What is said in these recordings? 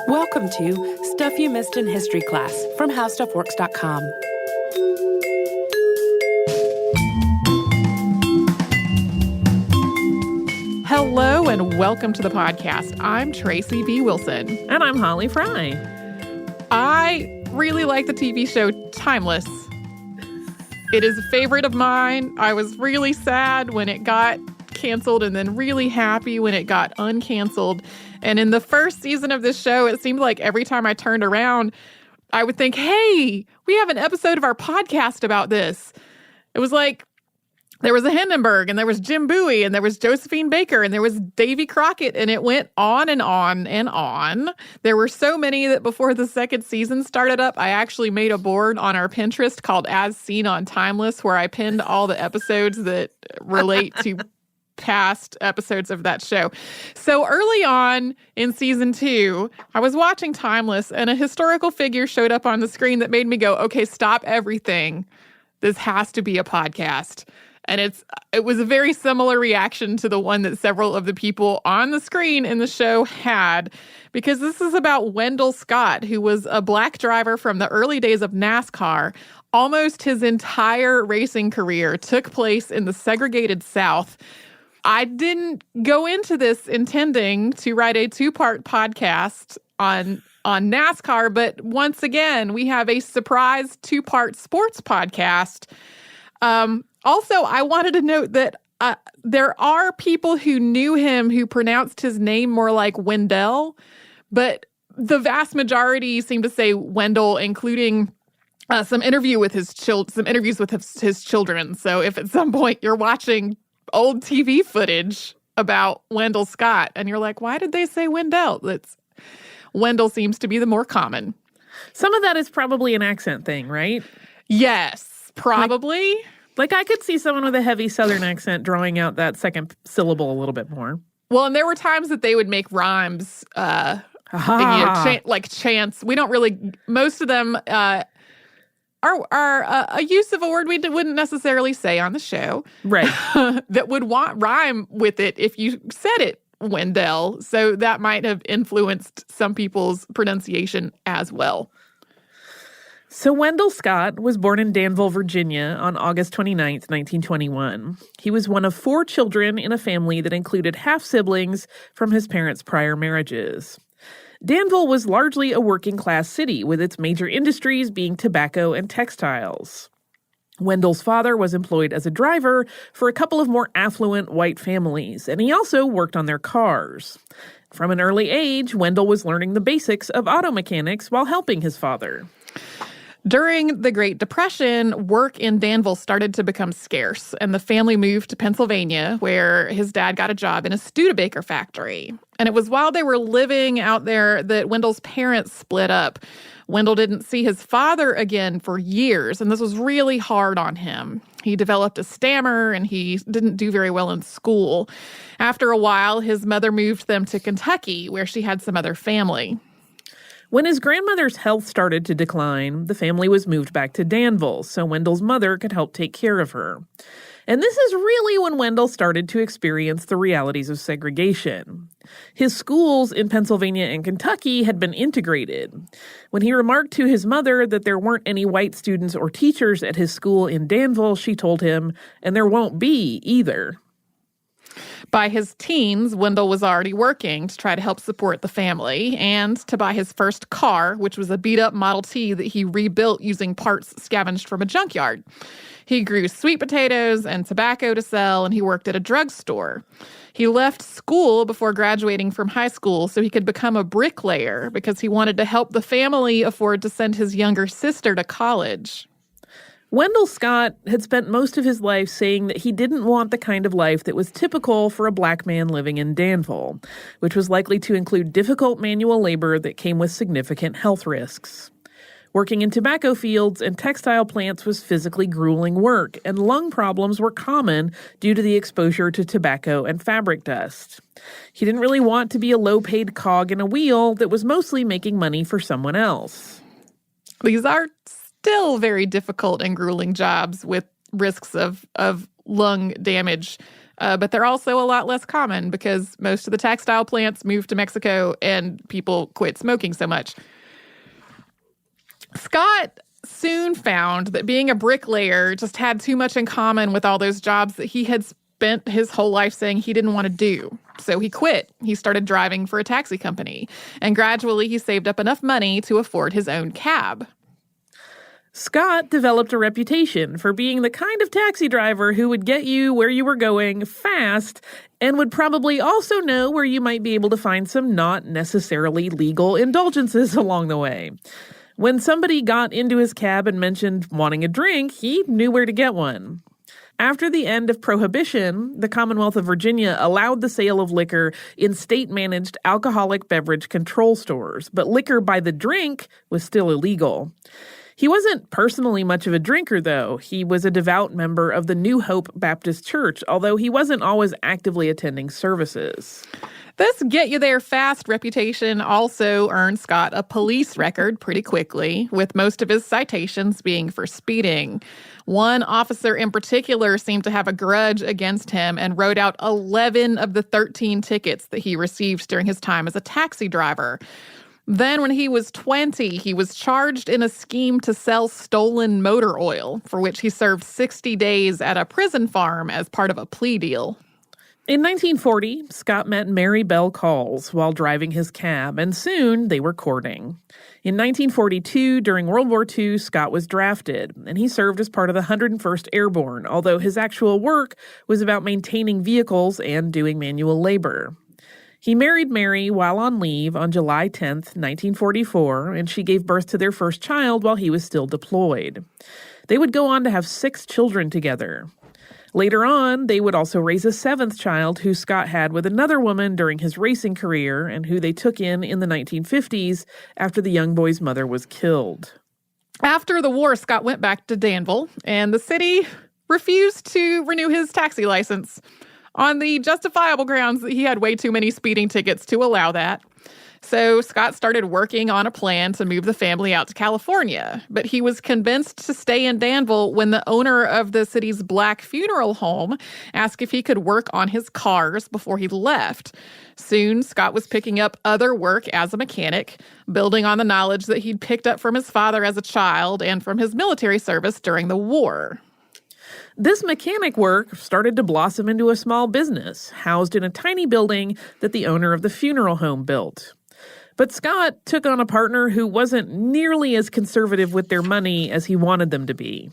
Welcome to Stuff You Missed in History Class from HowStuffWorks.com. Hello and welcome to the podcast. I'm Tracy V. Wilson. And I'm Holly Fry. I really like the TV show Timeless. It is a favorite of mine. I was really sad when it got canceled and then really happy when it got uncanceled. And in the first season of this show, it seemed like every time I turned around, I would think, hey, we have an episode of our podcast about this. It was like there was a Hindenburg, and there was Jim Bowie, and there was Josephine Baker, and there was Davy Crockett, and it went on and on and on. There were so many that before the second season started up, I actually made a board on our Pinterest called As Seen on Timeless, where I pinned all the episodes that relate to past episodes of that show. So early on in season 2, I was watching Timeless, and a historical figure showed up on the screen that made me go, okay, stop everything. This has to be a podcast. And it was a very similar reaction to the one that several of the people on the screen in the show had, because this is about Wendell Scott, who was a black driver from the early days of NASCAR. Almost his entire racing career took place in the segregated South. I didn't go into this intending to write a 2-part podcast on NASCAR, but once again, we have a surprise 2-part sports podcast. Also, I wanted to note that there are people who knew him who pronounced his name more like Wendell, but the vast majority seem to say Wendell, including some interviews with his children. So if at some point you're watching old TV footage about Wendell Scott and you're like, why did they say Wendell? Wendell seems to be the more common. Some of that is probably an accent thing, right? Yes, probably. Like I could see someone with a heavy Southern accent drawing out that second syllable a little bit more. Well, and there were times that they would make rhymes, like chants. We don't really, most of them are a use of a word we wouldn't necessarily say on the show. Right. That would rhyme with it if you said it, Wendell. So that might have influenced some people's pronunciation as well. So Wendell Scott was born in Danville, Virginia on August 29th, 1921. He was one of 4 children in a family that included half-siblings from his parents' prior marriages. Danville was largely a working-class city, with its major industries being tobacco and textiles. Wendell's father was employed as a driver for a couple of more affluent white families, and he also worked on their cars. From an early age, Wendell was learning the basics of auto mechanics while helping his father. During the Great Depression, work in Danville started to become scarce, and the family moved to Pennsylvania, where his dad got a job in a Studebaker factory. And it was while they were living out there that Wendell's parents split up. Wendell didn't see his father again for years, and this was really hard on him. He developed a stammer, and he didn't do very well in school. After a while, his mother moved them to Kentucky, where she had some other family. When his grandmother's health started to decline, the family was moved back to Danville so Wendell's mother could help take care of her. And this is really when Wendell started to experience the realities of segregation. His schools in Pennsylvania and Kentucky had been integrated. When he remarked to his mother that there weren't any white students or teachers at his school in Danville, she told him, and there won't be either. By his teens, Wendell was already working to try to help support the family and to buy his first car, which was a beat-up Model T that he rebuilt using parts scavenged from a junkyard. He grew sweet potatoes and tobacco to sell, and he worked at a drugstore. He left school before graduating from high school so he could become a bricklayer because he wanted to help the family afford to send his younger sister to college. Wendell Scott had spent most of his life saying that he didn't want the kind of life that was typical for a black man living in Danville, which was likely to include difficult manual labor that came with significant health risks. Working in tobacco fields and textile plants was physically grueling work, and lung problems were common due to the exposure to tobacco and fabric dust. He didn't really want to be a low-paid cog in a wheel that was mostly making money for someone else. These are still very difficult and grueling jobs with risks of lung damage. but they're also a lot less common because most of the textile plants moved to Mexico and people quit smoking so much. Scott soon found that being a bricklayer just had too much in common with all those jobs that he had spent his whole life saying he didn't want to do. So he quit. He started driving for a taxi company, and gradually he saved up enough money to afford his own cab. Scott developed a reputation for being the kind of taxi driver who would get you where you were going fast and would probably also know where you might be able to find some not necessarily legal indulgences along the way. When somebody got into his cab and mentioned wanting a drink, he knew where to get one. After the end of Prohibition, the Commonwealth of Virginia allowed the sale of liquor in state-managed alcoholic beverage control stores, but liquor by the drink was still illegal. He wasn't personally much of a drinker, though. He was a devout member of the New Hope Baptist Church, although he wasn't always actively attending services. This get-you-there-fast reputation also earned Scott a police record pretty quickly, with most of his citations being for speeding. One officer in particular seemed to have a grudge against him and wrote out 11 of the 13 tickets that he received during his time as a taxi driver. Then when he was 20, he was charged in a scheme to sell stolen motor oil, for which he served 60 days at a prison farm as part of a plea deal. In 1940, Scott met Mary Bell Calls while driving his cab, and soon they were courting. In 1942, during World War II, Scott was drafted, and he served as part of the 101st Airborne, although his actual work was about maintaining vehicles and doing manual labor. He married Mary while on leave on July 10, 1944, and she gave birth to their first child while he was still deployed. They would go on to have 6 children together. Later on, they would also raise a 7th child who Scott had with another woman during his racing career and who they took in the 1950s after the young boy's mother was killed. After the war, Scott went back to Danville, and the city refused to renew his taxi license on the justifiable grounds that he had way too many speeding tickets to allow that. So Scott started working on a plan to move the family out to California, but he was convinced to stay in Danville when the owner of the city's black funeral home asked if he could work on his cars before he left. Soon, Scott was picking up other work as a mechanic, building on the knowledge that he'd picked up from his father as a child and from his military service during the war. This mechanic work started to blossom into a small business, housed in a tiny building that the owner of the funeral home built. But Scott took on a partner who wasn't nearly as conservative with their money as he wanted them to be.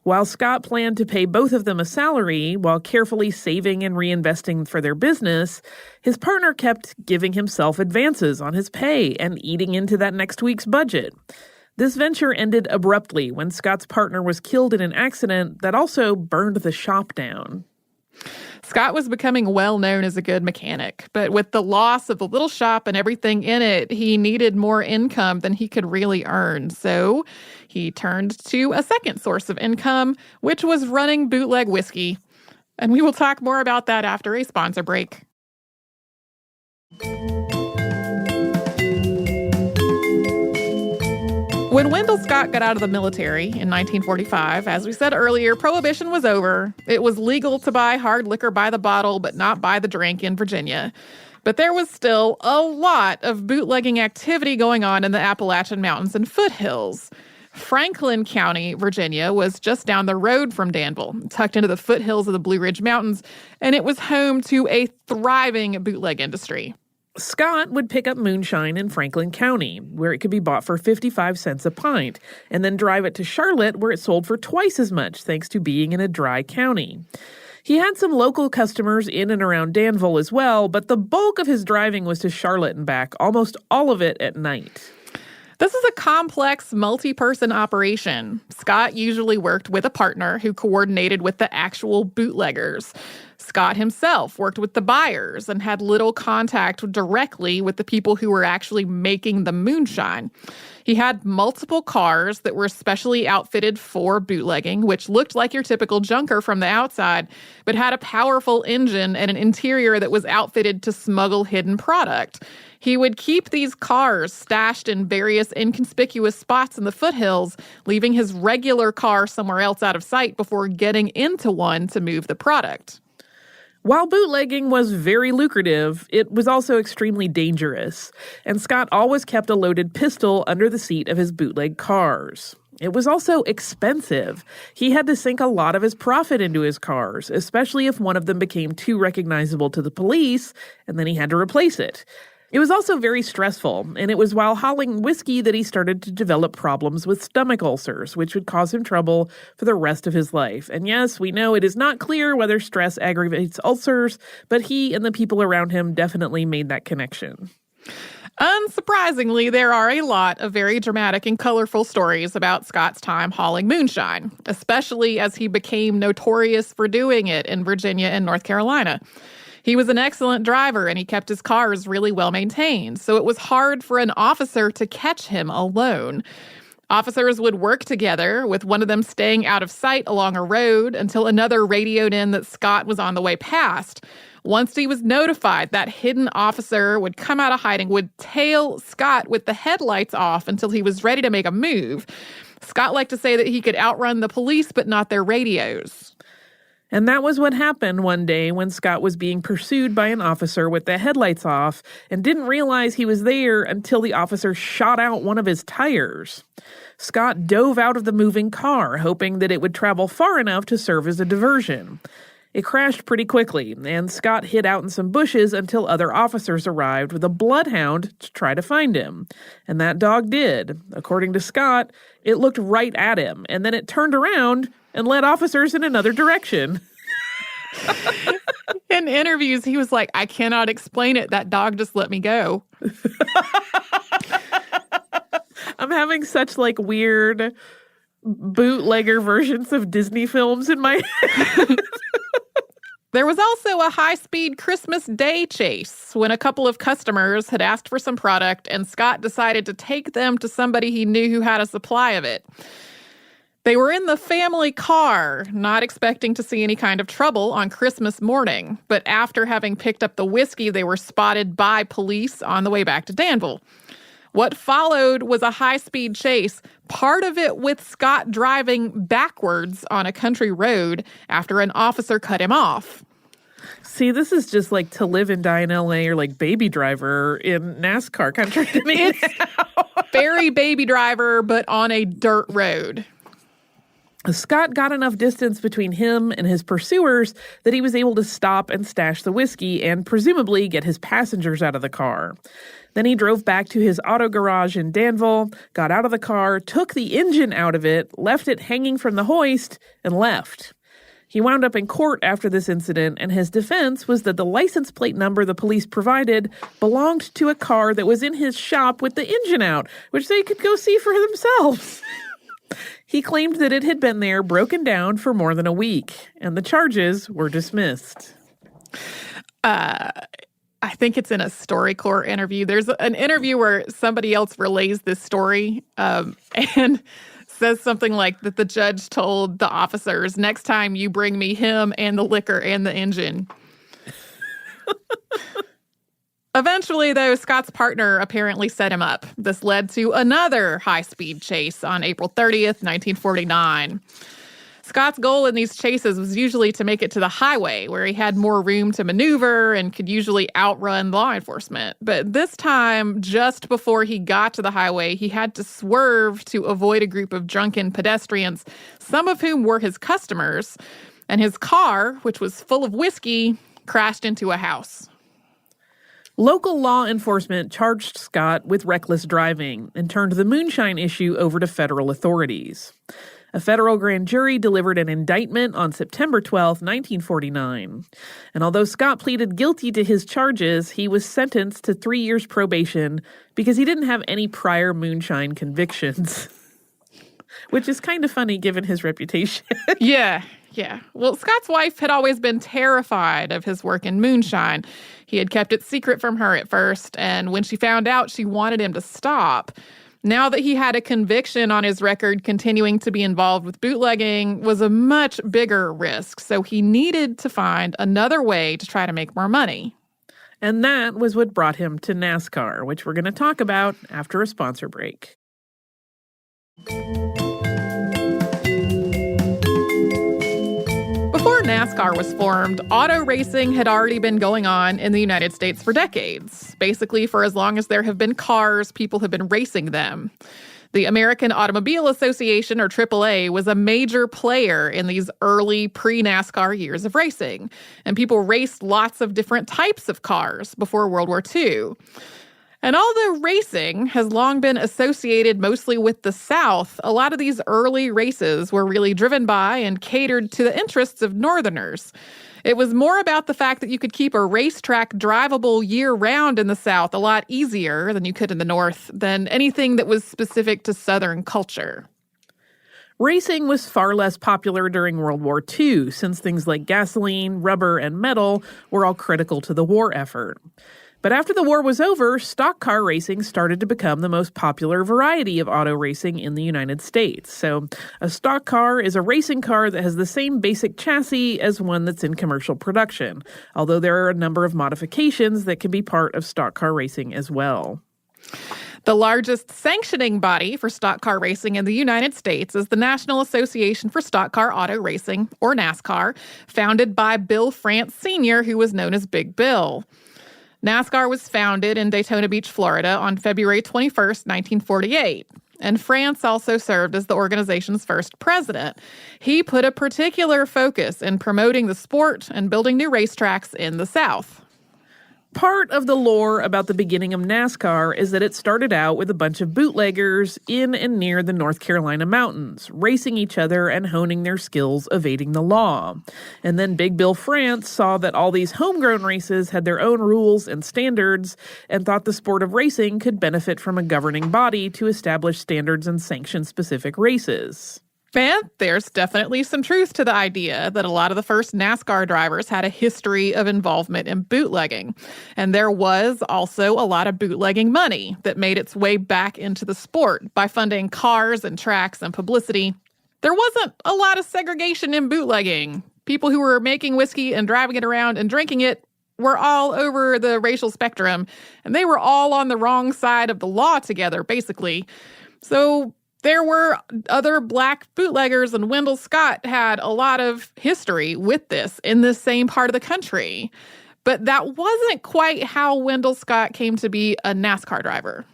While Scott planned to pay both of them a salary while carefully saving and reinvesting for their business, his partner kept giving himself advances on his pay and eating into that next week's budget. This venture ended abruptly when Scott's partner was killed in an accident that also burned the shop down. Scott was becoming well known as a good mechanic, but with the loss of the little shop and everything in it, he needed more income than he could really earn. So he turned to a second source of income, which was running bootleg whiskey. And we will talk more about that after a sponsor break. When Wendell Scott got out of the military in 1945, as we said earlier, Prohibition was over. It was legal to buy hard liquor by the bottle, but not by the drink in Virginia. But there was still a lot of bootlegging activity going on in the Appalachian Mountains and foothills. Franklin County, Virginia, was just down the road from Danville, tucked into the foothills of the Blue Ridge Mountains, and it was home to a thriving bootleg industry. Scott would pick up moonshine in Franklin County, where it could be bought for 55 cents a pint, and then drive it to Charlotte, where it sold for twice as much, thanks to being in a dry county. He had some local customers in and around Danville as well, but the bulk of his driving was to Charlotte and back, almost all of it at night. This is a complex, multi-person operation. Scott usually worked with a partner who coordinated with the actual bootleggers. Scott himself worked with the buyers and had little contact directly with the people who were actually making the moonshine. He had multiple cars that were specially outfitted for bootlegging, which looked like your typical junker from the outside, but had a powerful engine and an interior that was outfitted to smuggle hidden product. He would keep these cars stashed in various inconspicuous spots in the foothills, leaving his regular car somewhere else out of sight before getting into one to move the product. While bootlegging was very lucrative, it was also extremely dangerous, and Scott always kept a loaded pistol under the seat of his bootleg cars. It was also expensive. He had to sink a lot of his profit into his cars, especially if one of them became too recognizable to the police, and then he had to replace it. It was also very stressful, and it was while hauling whiskey that he started to develop problems with stomach ulcers, which would cause him trouble for the rest of his life. And yes, we know it is not clear whether stress aggravates ulcers, but he and the people around him definitely made that connection. Unsurprisingly, there are a lot of very dramatic and colorful stories about Scott's time hauling moonshine, especially as he became notorious for doing it in Virginia and North Carolina. He was an excellent driver, and he kept his cars really well maintained, so it was hard for an officer to catch him alone. Officers would work together, with one of them staying out of sight along a road until another radioed in that Scott was on the way past. Once he was notified, that hidden officer would come out of hiding, would tail Scott with the headlights off until he was ready to make a move. Scott liked to say that he could outrun the police, but not their radios. And that was what happened one day when Scott was being pursued by an officer with the headlights off and didn't realize he was there until the officer shot out one of his tires. Scott dove out of the moving car, hoping that it would travel far enough to serve as a diversion. It crashed pretty quickly, and Scott hid out in some bushes until other officers arrived with a bloodhound to try to find him. And that dog did. According to Scott, it looked right at him, and then it turned around and led officers in another direction. In interviews, he was like, "I cannot explain it. That dog just let me go." I'm having such weird bootlegger versions of Disney films in my head. There was also a high-speed Christmas Day chase when a couple of customers had asked for some product and Scott decided to take them to somebody he knew who had a supply of it. They were in the family car, not expecting to see any kind of trouble on Christmas morning, but after having picked up the whiskey, they were spotted by police on the way back to Danville. What followed was a high-speed chase, part of it with Scott driving backwards on a country road after an officer cut him off. See, this is just like To Live and Die in L.A. or Baby Driver in NASCAR country to me. It's very Baby Driver, but on a dirt road. Scott got enough distance between him and his pursuers that he was able to stop and stash the whiskey and presumably get his passengers out of the car. Then he drove back to his auto garage in Danville, got out of the car, took the engine out of it, left it hanging from the hoist, and left. He wound up in court after this incident, and his defense was that the license plate number the police provided belonged to a car that was in his shop with the engine out, which they could go see for themselves. He claimed that it had been there broken down for more than a week, and the charges were dismissed. I think it's in a StoryCorps interview. There's an interview where somebody else relays this story and says something like that the judge told the officers, "Next time you bring me him and the liquor and the engine." Eventually, though, Scott's partner apparently set him up. This led to another high-speed chase on April 30th, 1949. Scott's goal in these chases was usually to make it to the highway, where he had more room to maneuver and could usually outrun law enforcement. But this time, just before he got to the highway, he had to swerve to avoid a group of drunken pedestrians, some of whom were his customers, and his car, which was full of whiskey, crashed into a house. Local law enforcement charged Scott with reckless driving and turned the moonshine issue over to federal authorities. A federal grand jury delivered an indictment on September 12, 1949. And although Scott pleaded guilty to his charges, he was sentenced to 3 years probation because he didn't have any prior moonshine convictions. Which is kind of funny given his reputation. Yeah. Well, Scott's wife had always been terrified of his work in moonshine. He had kept it secret from her at first, and when she found out, she wanted him to stop. Now that he had a conviction on his record, continuing to be involved with bootlegging was a much bigger risk, so he needed to find another way to try to make more money. And that was what brought him to NASCAR, which we're going to talk about after a sponsor break. Before NASCAR NASCAR was formed, auto racing had already been going on in the United States for decades. Basically, for as long as there have been cars, people have been racing them. The American Automobile Association, or AAA, was a major player in these early pre-NASCAR years of racing, and people raced lots of different types of cars before World War II. And although racing has long been associated mostly with the South, a lot of these early races were really driven by and catered to the interests of Northerners. It was more about the fact that you could keep a racetrack drivable year-round in the South a lot easier than you could in the North than anything that was specific to Southern culture. Racing was far less popular during World War II, since things like gasoline, rubber, and metal were all critical to the war effort. But after the war was over, stock car racing started to become the most popular variety of auto racing in the United States. So a stock car is a racing car that has the same basic chassis as one that's in commercial production, although there are a number of modifications that can be part of stock car racing as well. The largest sanctioning body for stock car racing in the United States is the National Association for Stock Car Auto Racing, or NASCAR, founded by Bill France Sr., who was known as Big Bill. NASCAR was founded in Daytona Beach, Florida on February 21st, 1948, and France also served as the organization's first president. He put a particular focus in promoting the sport and building new racetracks in the South. Part of the lore about the beginning of NASCAR is that it started out with a bunch of bootleggers in and near the North Carolina mountains, racing each other and honing their skills evading the law. And then Big Bill France saw that all these homegrown races had their own rules and standards and thought the sport of racing could benefit from a governing body to establish standards and sanction specific races. And there's definitely some truth to the idea that a lot of the first NASCAR drivers had a history of involvement in bootlegging. And there was also a lot of bootlegging money that made its way back into the sport by funding cars and tracks and publicity. There wasn't a lot of segregation in bootlegging. People who were making whiskey and driving it around and drinking it were all over the racial spectrum, and they were all on the wrong side of the law together, basically. So there were other black bootleggers, and Wendell Scott had a lot of history with this in this same part of the country. But that wasn't quite how Wendell Scott came to be a NASCAR driver.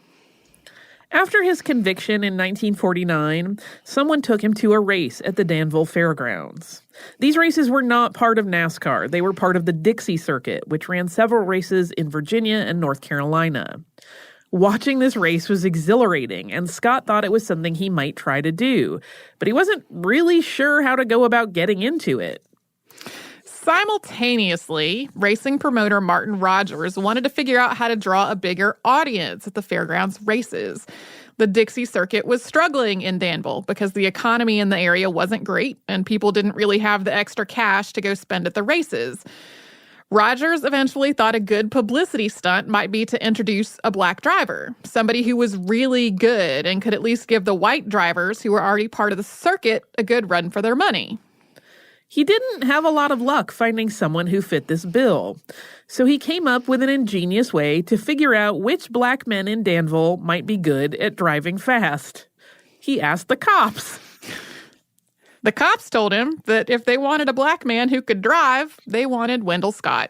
After his conviction in 1949, someone took him to a race at the Danville Fairgrounds. These races were not part of NASCAR. They were part of the Dixie Circuit, which ran several races in Virginia and North Carolina. Watching this race was exhilarating, and Scott thought it was something he might try to do, but he wasn't really sure how to go about getting into it. Simultaneously, racing promoter Martin Rogers wanted to figure out how to draw a bigger audience at the fairgrounds races. The Dixie Circuit was struggling in Danville because the economy in the area wasn't great, and people didn't really have the extra cash to go spend at the races. Rogers eventually thought a good publicity stunt might be to introduce a black driver, somebody who was really good and could at least give the white drivers who were already part of the circuit a good run for their money. He didn't have a lot of luck finding someone who fit this bill, so he came up with an ingenious way to figure out which black men in Danville might be good at driving fast. He asked the cops. The cops told him that if they wanted a black man who could drive, they wanted Wendell Scott.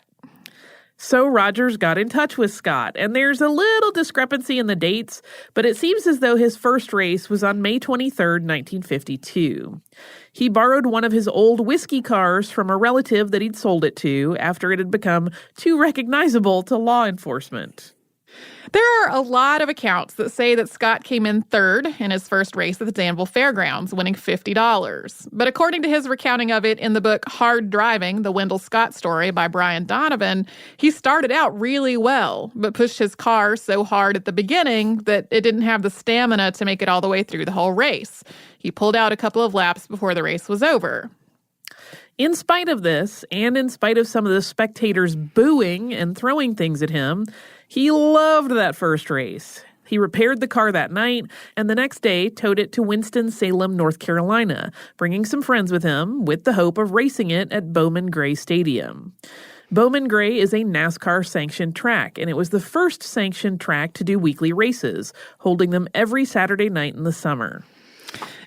So Rogers got in touch with Scott, and there's a little discrepancy in the dates, but it seems as though his first race was on May 23rd, 1952. He borrowed one of his old whiskey cars from a relative that he'd sold it to after it had become too recognizable to law enforcement. There are a lot of accounts that say that Scott came in third in his first race at the Danville Fairgrounds, winning $50. But according to his recounting of it in the book Hard Driving, the Wendell Scott Story by Brian Donovan, he started out really well, but pushed his car so hard at the beginning that it didn't have the stamina to make it all the way through the whole race. He pulled out a couple of laps before the race was over. In spite of this, and in spite of some of the spectators booing and throwing things at him, he loved that first race. He repaired the car that night, and the next day towed it to Winston-Salem, North Carolina, bringing some friends with him with the hope of racing it at Bowman Gray Stadium. Bowman Gray is a NASCAR-sanctioned track, and it was the first sanctioned track to do weekly races, holding them every Saturday night in the summer.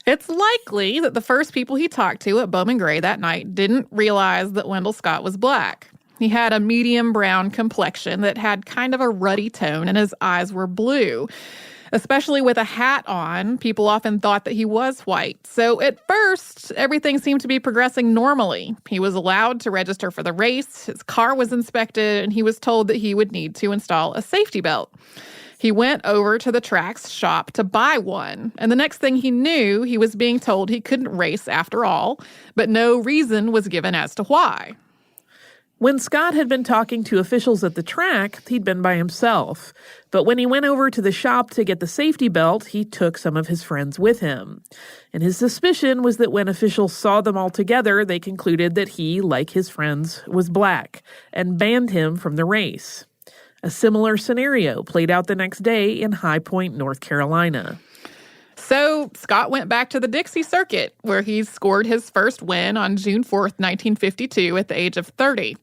It's likely that the first people he talked to at Bowman Gray that night didn't realize that Wendell Scott was black. He had a medium brown complexion that had kind of a ruddy tone, and his eyes were blue. Especially with a hat on, people often thought that he was white. So at first, everything seemed to be progressing normally. He was allowed to register for the race, his car was inspected, and he was told that he would need to install a safety belt. He went over to the track's shop to buy one, and the next thing he knew, he was being told he couldn't race after all, but no reason was given as to why. When Scott had been talking to officials at the track, he'd been by himself. But when he went over to the shop to get the safety belt, he took some of his friends with him. And his suspicion was that when officials saw them all together, they concluded that he, like his friends, was black and banned him from the race. A similar scenario played out the next day in High Point, North Carolina. So Scott went back to the Dixie Circuit, where he scored his first win on June 4th, 1952, at the age of 30.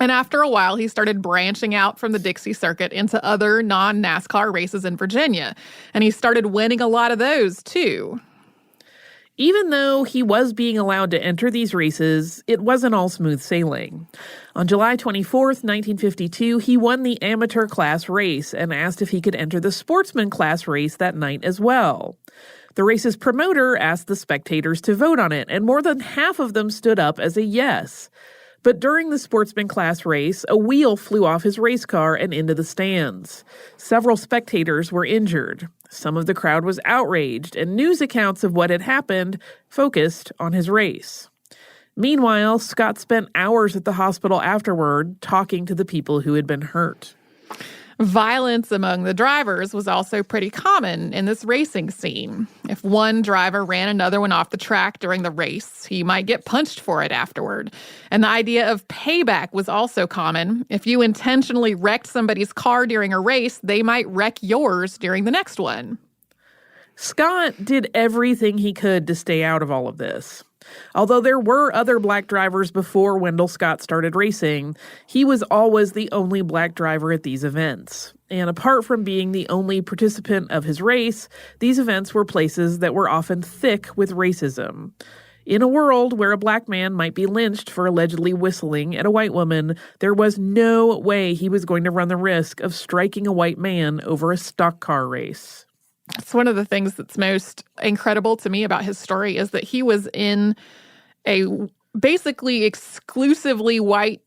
And after a while, he started branching out from the Dixie Circuit into other non-NASCAR races in Virginia. And he started winning a lot of those, too. Even though he was being allowed to enter these races, it wasn't all smooth sailing. On July 24th, 1952, he won the amateur class race and asked if he could enter the sportsman class race that night as well. The race's promoter asked the spectators to vote on it, and more than half of them stood up as a yes. But during the sportsman class race, a wheel flew off his race car and into the stands. Several spectators were injured. Some of the crowd was outraged, and news accounts of what had happened focused on his race. Meanwhile, Scott spent hours at the hospital afterward talking to the people who had been hurt. Violence among the drivers was also pretty common in this racing scene. If one driver ran another one off the track during the race, he might get punched for it afterward. And the idea of payback was also common. If you intentionally wrecked somebody's car during a race, they might wreck yours during the next one. Scott did everything he could to stay out of all of this. Although there were other black drivers before Wendell Scott started racing, he was always the only black driver at these events. And apart from being the only participant of his race, these events were places that were often thick with racism. In a world where a black man might be lynched for allegedly whistling at a white woman, there was no way he was going to run the risk of striking a white man over a stock car race. It's one of the things that's most incredible to me about his story is that he was in a basically exclusively white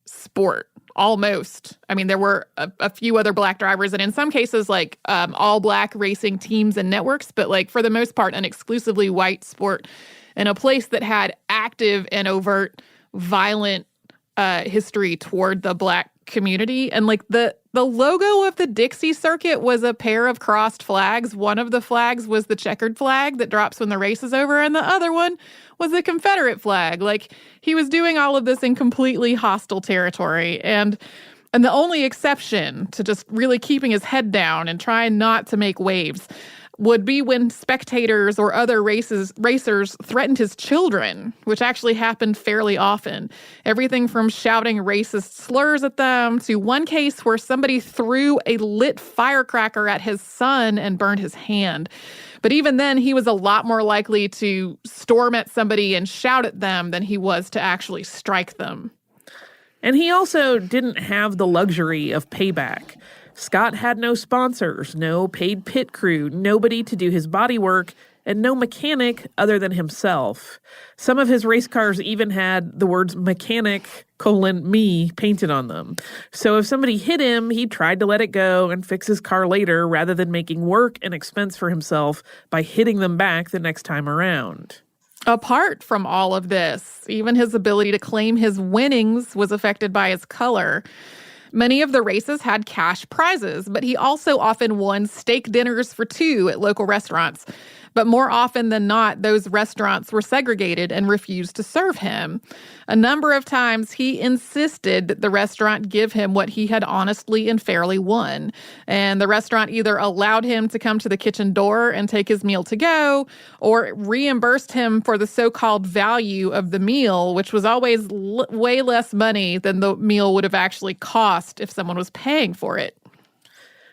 sport, almost. I mean, there were a few other black drivers, and in some cases, like all black racing teams and networks, but like for the most part, an exclusively white sport in a place that had active and overt violent history toward the black community. And like the logo of the Dixie Circuit was a pair of crossed flags. One of the flags was the checkered flag that drops when the race is over, and the other one was the Confederate flag. Like, he was doing all of this in completely hostile territory. And the only exception to just really keeping his head down and trying not to make waves would be when spectators or other racers threatened his children, which actually happened fairly often. Everything from shouting racist slurs at them to one case where somebody threw a lit firecracker at his son and burned his hand. But even then, he was a lot more likely to storm at somebody and shout at them than he was to actually strike them. And he also didn't have the luxury of payback. Scott had no sponsors, no paid pit crew, nobody to do his body work, and no mechanic other than himself. Some of his race cars even had the words mechanic, me painted on them. So if somebody hit him, he tried to let it go and fix his car later rather than making work and expense for himself by hitting them back the next time around. Apart from all of this, even his ability to claim his winnings was affected by his color. Many of the races had cash prizes, but he also often won steak dinners for two at local restaurants. But more often than not, those restaurants were segregated and refused to serve him. A number of times, he insisted that the restaurant give him what he had honestly and fairly won. And the restaurant either allowed him to come to the kitchen door and take his meal to go, or reimbursed him for the so-called value of the meal, which was always way less money than the meal would have actually cost if someone was paying for it.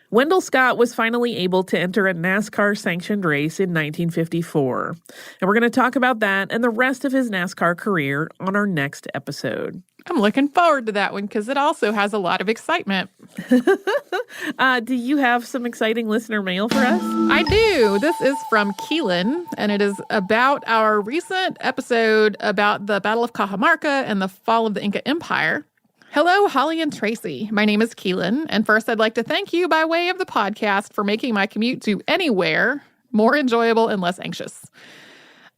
Wendell Scott was finally able to enter a NASCAR-sanctioned race in 1954. And we're going to talk about that and the rest of his NASCAR career on our next episode. I'm looking forward to that one because it also has a lot of excitement. Do you have some exciting listener mail for us? I do. This is from Keelan, and it is about our recent episode about the Battle of Cajamarca and the fall of the Inca Empire. Hello, Holly and Tracy. My name is Keelan, and first I'd like to thank you by way of the podcast for making my commute to anywhere more enjoyable and less anxious.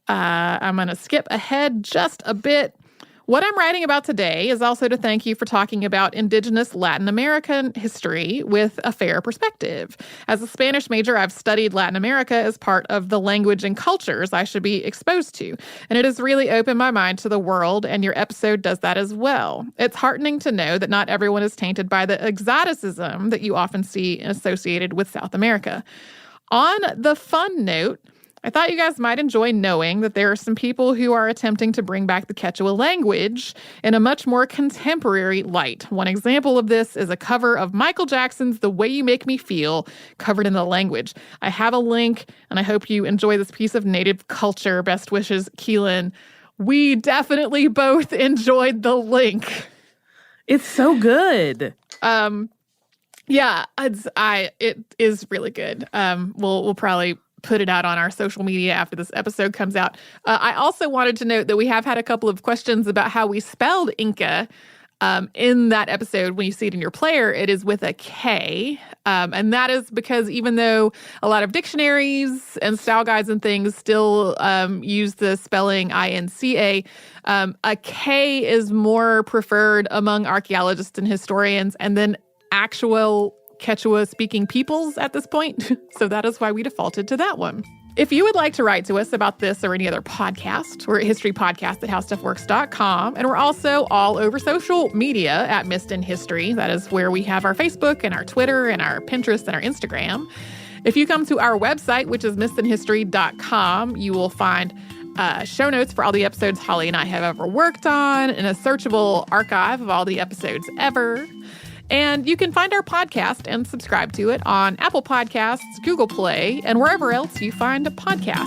I'm going to skip ahead just a bit. What I'm writing about today is also to thank you for talking about indigenous Latin American history with a fair perspective. As a Spanish major, I've studied Latin America as part of the language and cultures I should be exposed to, and it has really opened my mind to the world, and your episode does that as well. It's heartening to know that not everyone is tainted by the exoticism that you often see associated with South America. On the fun note, I thought you guys might enjoy knowing that there are some people who are attempting to bring back the Quechua language in a much more contemporary light. One example of this is a cover of Michael Jackson's The Way You Make Me Feel, covered in the language. I have a link, and I hope you enjoy this piece of native culture. Best wishes, Keelan. We definitely both enjoyed the link. It's so good. Yeah, it is really good. We'll probably put it out on our social media after this episode comes out. I also wanted to note that we have had a couple of questions about how we spelled Inca. In that episode, when you see it in your player, it is with a K. And that is because even though a lot of dictionaries and style guides and things still use the spelling INCA, a K is more preferred among archaeologists and historians, and then actual Quechua-speaking peoples at this point. So that is why we defaulted to that one. If you would like to write to us about this or any other podcast, we're at historypodcast@howstuffworks.com. And we're also all over social media at Missed in History. That is where we have our Facebook and our Twitter and our Pinterest and our Instagram. If you come to our website, which is missedinhistory.com, you will find show notes for all the episodes Holly and I have ever worked on and a searchable archive of all the episodes ever. And you can find our podcast and subscribe to it on Apple Podcasts, Google Play, and wherever else you find podcasts.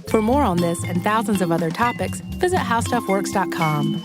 For more on this and thousands of other topics, visit howstuffworks.com.